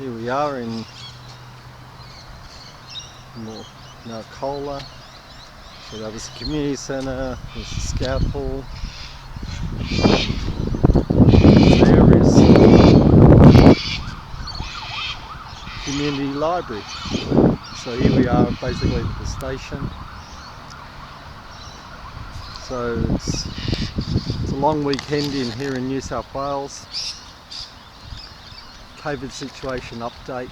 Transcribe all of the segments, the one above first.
Here we are in Narcola. So that was the community centre, there's the scout hall. There is community library. So here we are basically at the station. So it's a long weekend in here in New South Wales. COVID situation update.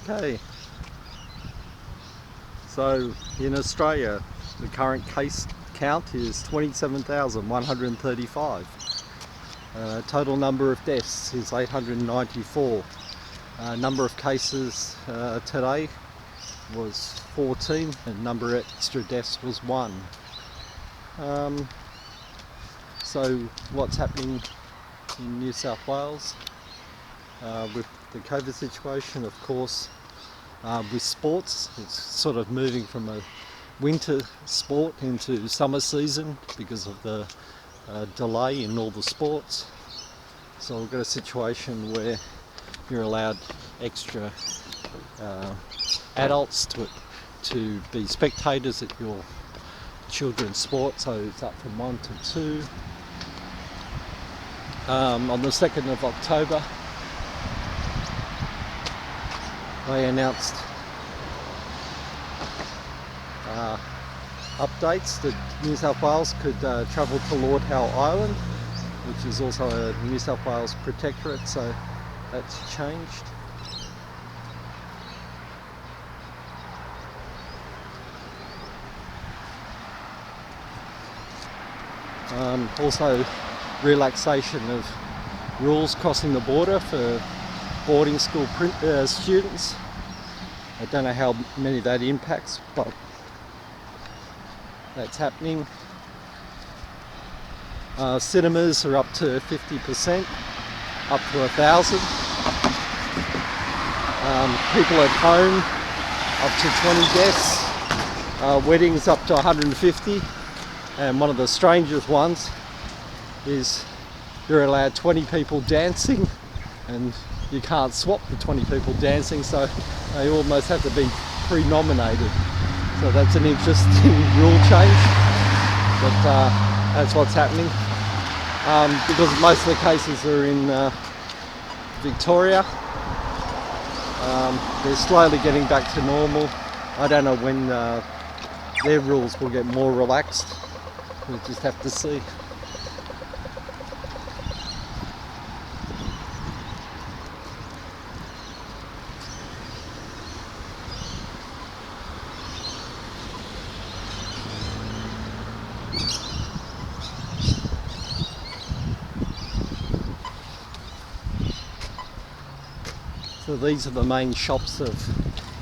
Okay, so in Australia the current case count is 27,135. Total number of deaths is 894. Number of cases today was 14 and number of extra deaths was 1. So what's happening in New South Wales with the COVID situation? Of course, with sports, it's sort of moving from a winter sport into summer season because of the delay in all the sports. So we've got a situation where you're allowed extra adults to be spectators at your children's sport, so it's up from 1 to 2. On the 2nd of October they announced updates that New South Wales could travel to Lord Howe Island, which is also a New South Wales protectorate, so that's changed. Also relaxation of rules crossing the border for boarding school students. I don't know how many that impacts, but that's happening. Cinemas are up to 50%, up to 1,000. People at home up to 20 guests. Weddings up to 150. And one of the strangest ones is you're allowed 20 people dancing, and you can't swap the 20 people dancing, so they almost have to be pre-nominated. So that's an interesting rule change, but that's what's happening. Because most of the cases are in Victoria, they're slowly getting back to normal. I don't know when their rules will get more relaxed. We'll just have to see. So these are the main shops of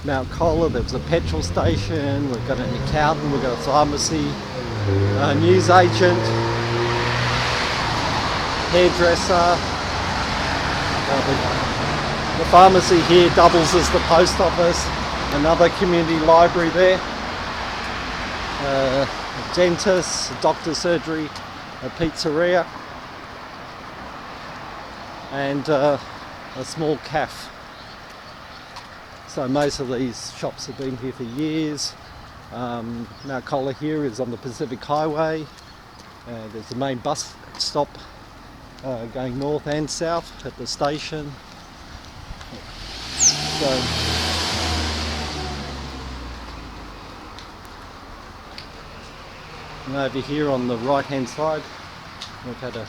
Mount Colah. There was a petrol station, we've got an accountant, we've got a pharmacy, a news agent, hairdresser. The pharmacy here doubles as the post office, another community library there, a dentist, a doctor's surgery, a pizzeria, and a small cafe. So most of these shops have been here for years. Mount Colah here is on the Pacific Highway. There's the main bus stop going north and south at the station. So and over here on the right hand side we've had a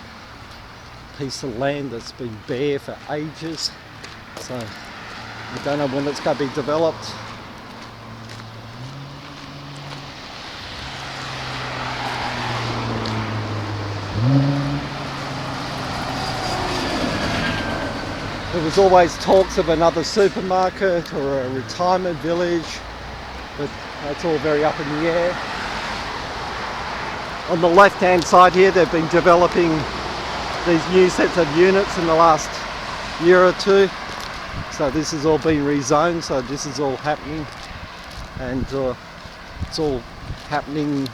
piece of land that's been bare for ages. So I don't know when it's going to be developed. There was always talks of another supermarket or a retirement village, but that's all very up in the air. On the left hand side here, they've been developing these new sets of units in the last year or two. So this has all been rezoned, so this is all happening, and it's all happening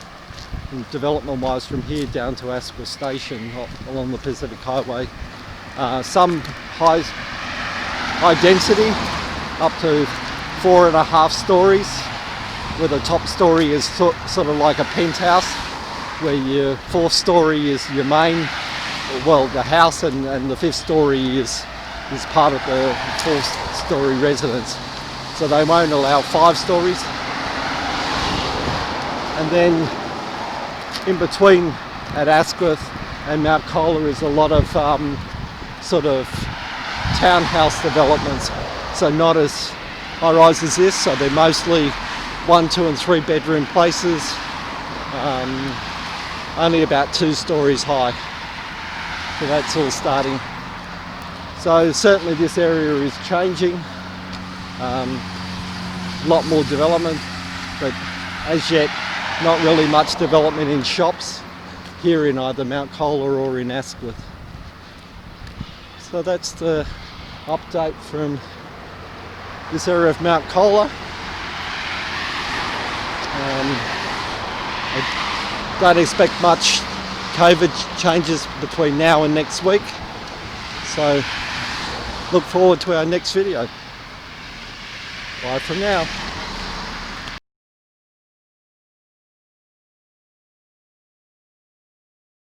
development wise from here down to Asquith Station along the Pacific Highway. Some high density, up to 4.5 stories, where the top story is sort of like a penthouse, where your 4th story is your main, well, the house, and the 5th story is part of the 4th story residence. So they won't allow 5 stories. And then in between at Asquith and Mount Colah is a lot of sort of townhouse developments. So not as high rise as this, so they're mostly 1, 2 and 3 bedroom places, only about 2 stories high. So that's all starting. So certainly this area is changing, a lot more development, but as yet not really much development in shops here in either Mount Colah or in Asquith. So that's the update from this area of Mount Colah. I don't expect much COVID changes between now and next week, so look forward to our next video. Bye from now.